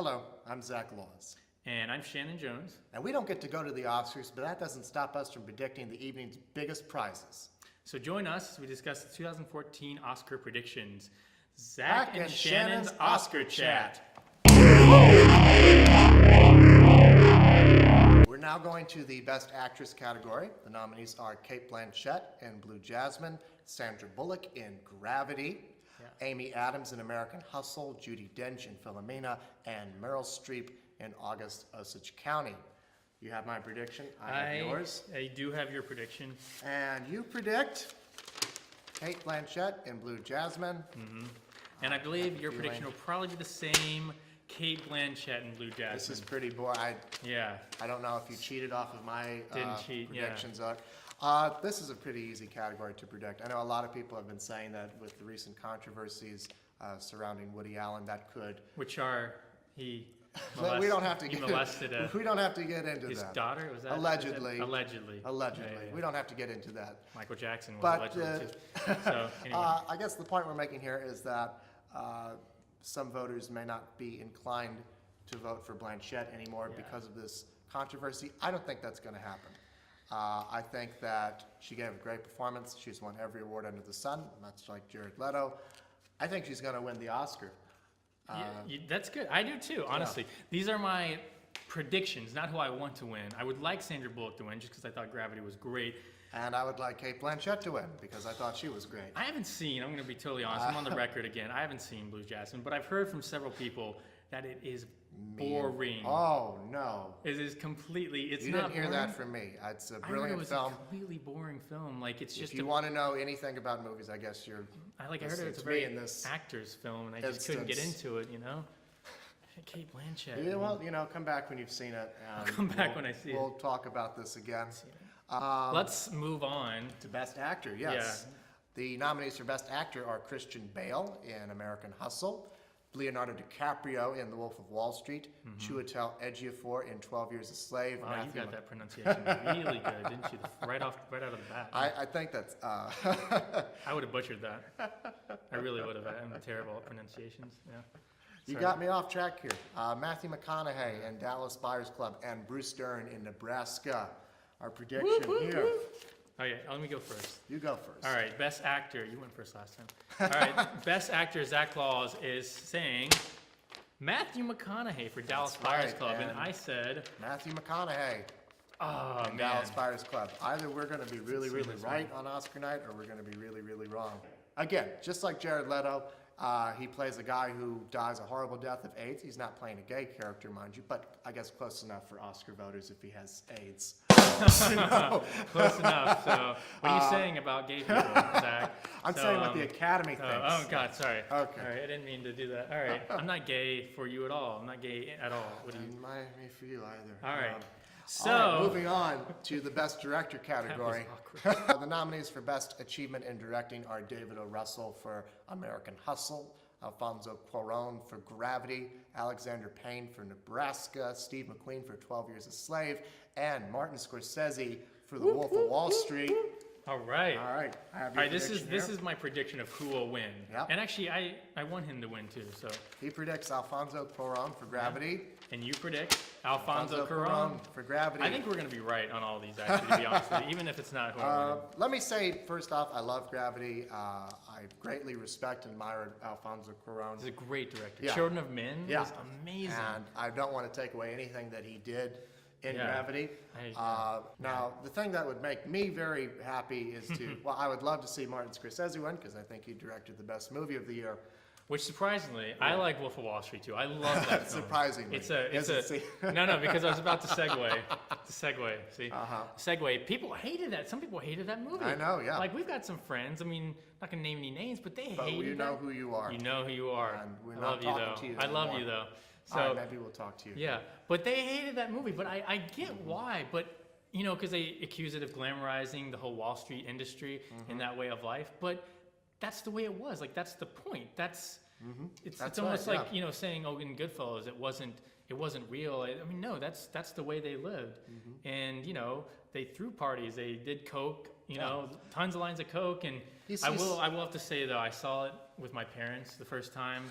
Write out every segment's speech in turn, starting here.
Hello, I'm Zach Laws. And I'm Shannon Jones. And we don't get to go to the Oscars, but that doesn't stop us from predicting the evening's biggest prizes. So join us as we discuss the 2014 Oscar predictions. Zach and Shannon's Oscar Chat. We're now going to the Best Actress category. The nominees are Cate Blanchett in Blue Jasmine, Sandra Bullock in Gravity, Amy Adams in American Hustle, Judi Dench in Philomena, and Meryl Streep in August Osage County. You have my prediction. I have yours. I do have your prediction. And you predict Cate Blanchett in Blue Jasmine. Mm-hmm. And I believe your prediction will probably be the same. Cate Blanchett in Blue Jasmine. This is pretty boring. I don't know if you cheated off of my predictions. This is a pretty easy category to predict. I know a lot of people have been saying that with the recent controversies surrounding Woody Allen, that could. Which are we don't have to get. We don't have to get into his that. daughter was that allegedly. Allegedly. Yeah. We don't have to get into that. Michael Jackson was allegedly too. So anyway. I guess the point we're making here is that some voters may not be inclined to vote for Blanchett anymore because of this controversy. I don't think that's going to happen. I think that she gave a great performance. She's won every award under the sun, much like Jared Leto. I think she's going to win the Oscar. That's good. I do too, honestly. Yeah. These are my predictions, not who I want to win. I would like Sandra Bullock to win just because I thought Gravity was great. And I would like Cate Blanchett to win because I thought she was great. I haven't seen, I'm going to be totally honest, I'm on the record again, I haven't seen Blue Jasmine, but I've heard from several people that it is boring. Oh, no. It is completely, it's you not didn't hear boring. that from me. It's a brilliant film. I heard it was a completely boring film. Like, it's just if you want to know anything about movies, I guess you're... I heard it's a very actor's film, and I just couldn't get into it, you know? Cate Blanchett. Yeah, well, come back when you've seen it. I'll come back when I see it. We'll talk about this again. Let's move on. To Best Actor, yes. Yeah. The nominees for Best Actor are Christian Bale in American Hustle, Leonardo DiCaprio in The Wolf of Wall Street, Chiwetel Ejiofor in 12 Years a Slave. Wow, you got that pronunciation really good, didn't you? Right out of the bat. I think that's... I would have butchered that. I really would have. I'm terrible at pronunciations. Yeah. You got me off track here. Matthew McConaughey in Dallas Buyers Club and Bruce Dern in Nebraska. Our prediction here. Oh yeah, let me go first. You go first. All right, Best Actor. You went first last time. All right, Best Actor, Zach Laws is saying Matthew McConaughey for Dallas Buyers Club, and I said Matthew McConaughey. Oh, man. Dallas Buyers Club. Either we're going to be really right on Oscar night, or we're going to be really wrong. Again, just like Jared Leto, he plays a guy who dies a horrible death of AIDS. He's not playing a gay character, mind you, but I guess close enough for Oscar voters if he has AIDS. Close enough. So, what are you saying about gay people, Zach? I'm saying what the Academy thinks. Oh, God, sorry. Okay. All right, I didn't mean to do that. All right, I'm not gay for you at all. I'm not gay at all. What do you? Not me for you either. All right. Moving on to the Best Director category. The nominees for Best Achievement in Directing are David O. Russell for American Hustle, Alfonso Cuarón for Gravity, Alexander Payne for Nebraska, Steve McQueen for 12 Years a Slave, and Martin Scorsese for The Wolf of Wall Street. All right. I have your this is my prediction of who will win. Yep. And actually, I want him to win too. So he predicts Alfonso Cuarón for Gravity. And you predict Alfonso Cuarón for Gravity. I think we're going to be right on all these, actually, to be honest with you, even if it's not who I win. Let me say, first off, I love Gravity. I greatly respect and admire Alfonso Cuarón. He's a great director. Yeah. Children of Men is amazing. And I don't want to take away anything that he did in Gravity. Now, the thing that would make me very happy is well, I would love to see Martin Scorsese win because I think he directed the best movie of the year. Which surprisingly, I like Wolf of Wall Street too. I love that film. Surprisingly. It's no, because I was about to segue. See? Segue. People hated that. Some people hated that movie. I know, yeah. Like, we've got some friends. I mean, not going to name any names, but they hated it. But you know who you are. You know who you are. And we're not talking to you I love you, though. So, all right, maybe we'll talk to you. Yeah, but they hated that movie. But I get why. But, because they accuse it of glamorizing the whole Wall Street industry in that way of life. But that's the way it was. Like, that's the point. It's almost like saying, oh, in Goodfellas it wasn't real. I mean, no, that's the way they lived. And they threw parties, they did coke, tons of lines of coke. And I will have to say though, I saw it with my parents the first time,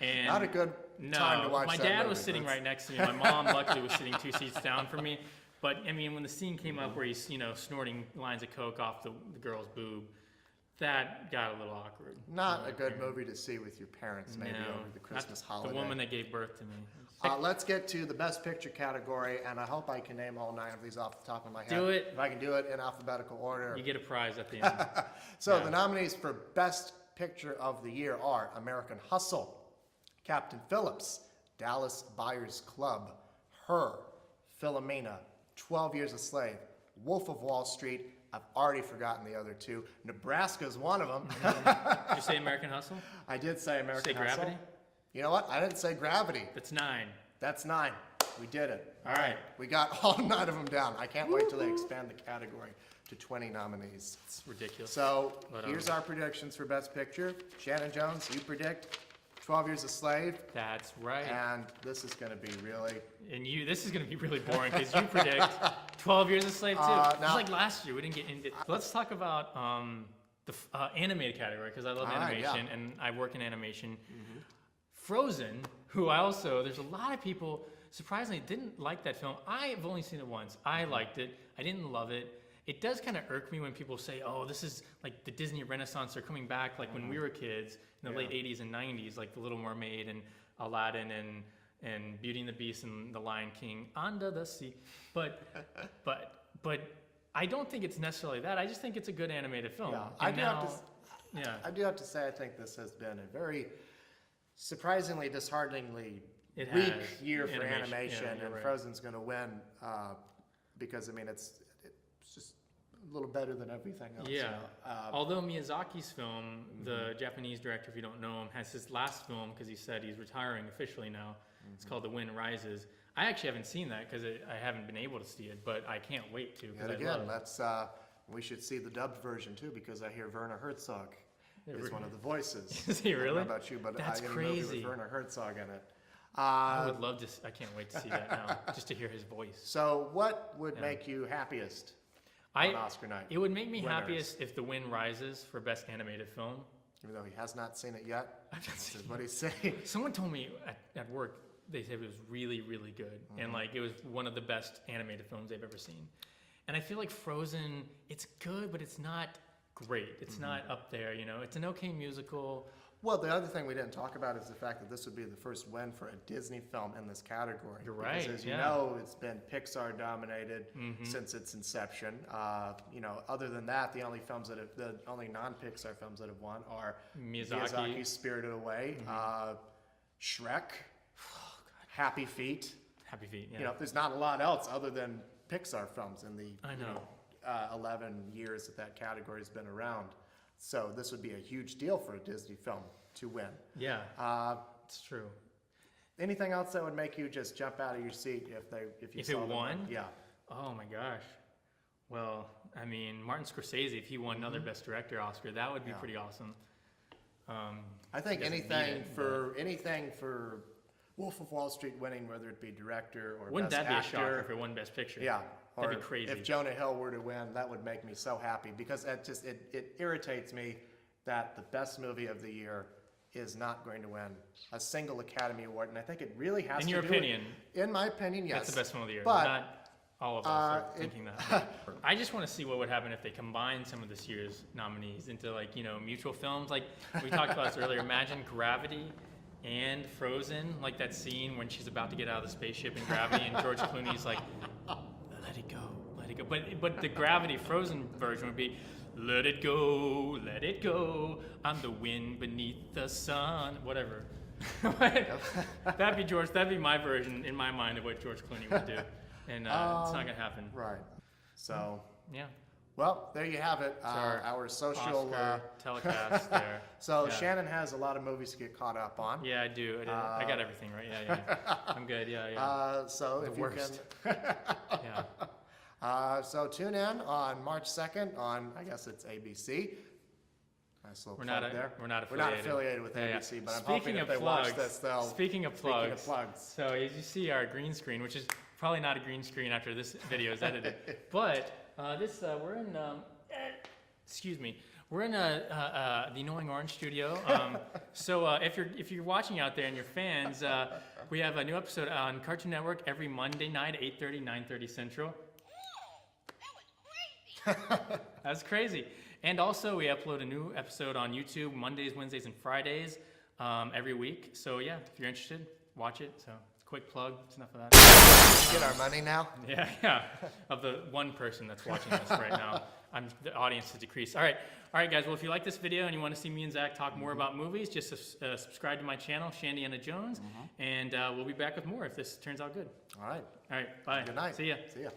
And Not a good time to watch my that dad movie, was sitting but- right next to me. My mom, luckily, was sitting 2 seats down from me. But I mean, when the scene came up where he's snorting lines of coke off the girl's boob, that got a little awkward. Not a good movie to see with your parents, maybe No, over the Christmas that's holiday. the woman that gave birth to me. Let's get to the Best Picture category, and I hope I can name all 9 of these off the top of my head. Do it. If I can do it in alphabetical order. You get a prize at the end. So Yeah. the nominees for Best Picture of the Year are American Hustle, Captain Phillips, Dallas Buyers Club, Her, Philomena, 12 Years a Slave, Wolf of Wall Street. I've already forgotten the other 2. Nebraska's one of them. Did you say American Hustle? I did say American Say Hustle. Gravity? You know what? I didn't say Gravity. That's 9. That's 9. We did it. All right. We got all 9 of them down. I can't wait till they expand the category to 20 nominees. It's ridiculous. So But, here's our predictions for Best Picture. Shannon Jones, you predict 12 Years a Slave, That's right. and this is going to be really... And this is going to be really boring because you predict 12 Years a Slave too. now- Just like last year, we didn't get into. Let's talk about the animated category because I love All right, animation yeah. and I work in animation. Frozen, who I also, there's a lot of people surprisingly didn't like that film. I've only seen it once. I liked it. I didn't love it. It does kind of irk me when people say, oh, this is like the Disney Renaissance. They're coming back like when we were kids in the Yeah. late 80s and 90s, like The Little Mermaid and Aladdin and Beauty and the Beast and The Lion King, Under the Sea. But I don't think it's necessarily that. I just think it's a good animated film. Yeah, And I do have to say, I think this has been a very surprisingly, dishearteningly It weak has. year for Animation, animation, yeah, you're and right. Frozen's going to win because, I mean, it's just a little better than everything else. you Yeah. know. Although Miyazaki's film, the Japanese director, if you don't know him, has his last film because he said he's retiring officially now. It's called The Wind Rises. I actually haven't seen that because I haven't been able to see it, but I can't wait to because And I again, love it. we should see the dubbed version too, because I hear Werner Herzog Yeah, is really? one of the voices. Is he I don't really? know about you, but That's in a movie crazy. with Werner Herzog in it. I would love to. I can't wait to see that now, just to hear his voice. So, what would Yeah. make you happiest on Oscar night? It would make me Winners. happiest if The Wind Rises for Best Animated Film. Even though he has not seen it yet, I've not this seen is what he's saying. Someone told me at work, they said it was really, really good. And like, it was one of the best animated films they've ever seen. And I feel like Frozen, it's good, but it's not great. It's not up there, It's an okay musical. Well, the other thing we didn't talk about is the fact that this would be the first win for a Disney film in this category. You're right, Because as you yeah. know, it's been Pixar dominated since its inception. Other than that, the only non-Pixar films that have won are Miyazaki. Spirited Away, Shrek, Happy Feet. Happy Feet, yeah. There's not a lot else other than Pixar films in the I know. 11 years that category has been around. So this would be a huge deal for a Disney film to win. Yeah, it's true. Anything else that would make you just jump out of your seat if you If saw it them won? win? Yeah. Oh my gosh. Well, I mean, Martin Scorsese, if he won another Best Director Oscar, that would be Yeah. pretty awesome. I think He doesn't need anything for Wolf of Wall Street winning, whether it be director or Wouldn't best that be a actor. shocker if it won Best Picture? Yeah. Or That'd be crazy. if Jonah Hill were to win, that would make me so happy because it irritates me that the best movie of the year is not going to win a single Academy Award, and I think it really has In to your do opinion, in my opinion, yes. that's the best film of the year. But Not all of us are thinking that. I just want to see what would happen if they combined some of this year's nominees into mutual films. Like we talked about this earlier. Imagine Gravity and Frozen, like that scene when she's about to get out of the spaceship in Gravity, and George Clooney's like, "Let it go, let it go." But the Gravity Frozen version would be, "Let it go, let it go. I'm the wind beneath the sun." Whatever. That'd be my version in my mind of what George Clooney would do, and it's not gonna happen. right. So, Yeah. well, there you have it. our Our social. Oscar telecast there. So Yeah. Shannon has a lot of movies to get caught up on. Yeah, I do. I got everything right. Yeah. I'm good. Yeah. So if worst. you Yeah. can. So tune in on March 2nd on, I guess it's ABC. Nice little We're plug not there. we're not We're not affiliated. affiliated with Yeah, yeah. ABC, but I'm Speaking hoping if of they plugs, watch this, they'll. Speaking of Speaking of plugs, plugs. so as you see our green screen, which is probably not a green screen after this video is edited, but we're in excuse me, We're in the Annoying Orange studio. So if you're watching out there and you're fans, we have a new episode on Cartoon Network every Monday night, 8:30, 9:30 Central. That was crazy. That's crazy. And also, we upload a new episode on YouTube Mondays, Wednesdays, and Fridays every week. So yeah, if you're interested, watch it. So it's a quick plug. It's enough of that. We get our money now? Yeah. Of the one person that's watching this right now, the audience has decreased. All right, guys. Well, if you like this video and you want to see me and Zach talk more about movies, just subscribe to my channel, Shandiana Jones, and we'll be back with more if this turns out good. All right. All right. Bye. Good night. See ya. See ya.